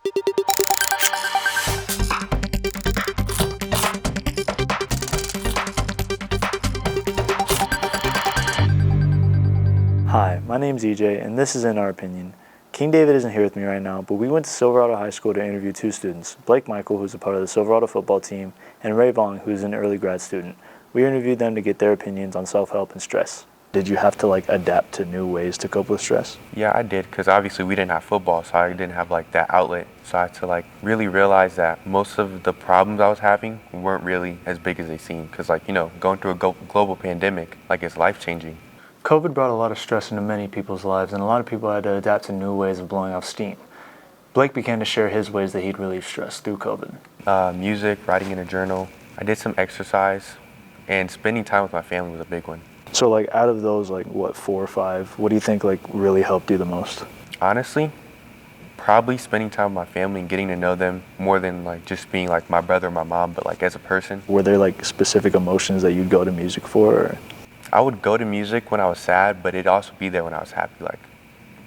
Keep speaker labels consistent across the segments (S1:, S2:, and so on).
S1: Hi, my name's EJ, and this is In Our Opinion. King David isn't here with me right now, but we went to Silverado High School to interview two students, Blayke Michael, who's a part of the Silverado football team, and Rei Vong, who's an early grad student. We interviewed them to get their opinions on self-help and stress. Did you have to adapt to new ways to cope with stress?
S2: Yeah, I did, because obviously we didn't have football, so I didn't have that outlet. So I had to really realize that most of the problems I was having weren't really as big as they seemed, because going through a global pandemic, it's life-changing.
S1: COVID brought a lot of stress into many people's lives, and a lot of people had to adapt to new ways of blowing off steam. Blayke began to share his ways that he'd relieve stress through COVID.
S2: Music, writing in a journal. I did some exercise, and spending time with my family was a big one.
S1: So out of those, 4 or 5, what do you think really helped you the most?
S2: Honestly, probably spending time with my family and getting to know them more than just being my brother or my mom, but as a person.
S1: Were there specific emotions that you'd go to music for? Or?
S2: I would go to music when I was sad, but it'd also be there when I was happy.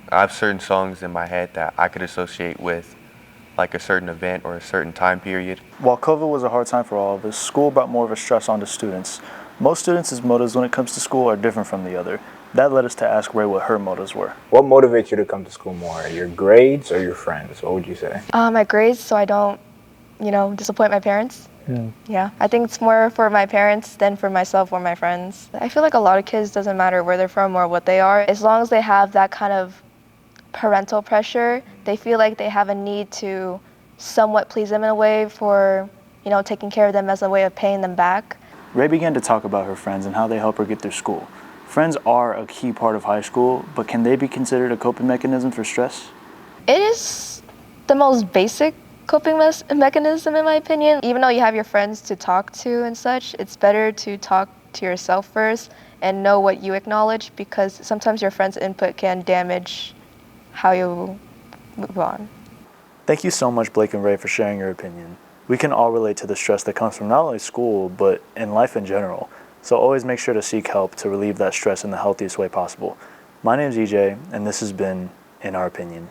S2: I have certain songs in my head that I could associate with a certain event or a certain time period.
S1: While COVID was a hard time for all of us, school brought more of a stress onto students. Most students' motives when it comes to school are different from the other. That led us to ask Rei what her motives were.
S3: What motivates you to come to school more, your grades or your friends? What would you say?
S4: My grades, so I don't, disappoint my parents. Yeah, I think it's more for my parents than for myself or my friends. I feel like a lot of kids, doesn't matter where they're from or what they are, as long as they have that kind of parental pressure, they feel like they have a need to somewhat please them in a way for, taking care of them as a way of paying them back.
S1: Rei began to talk about her friends and how they help her get through school. Friends are a key part of high school, but can they be considered a coping mechanism for stress?
S4: It is the most basic coping mechanism in my opinion. Even though you have your friends to talk to and such, it's better to talk to yourself first and know what you acknowledge, because sometimes your friends' input can damage how you move on.
S1: Thank you so much, Blayke and Rei, for sharing your opinion. We can all relate to the stress that comes from not only school, but in life in general. So always make sure to seek help to relieve that stress in the healthiest way possible. My name is EJ, and this has been In Our Opinion.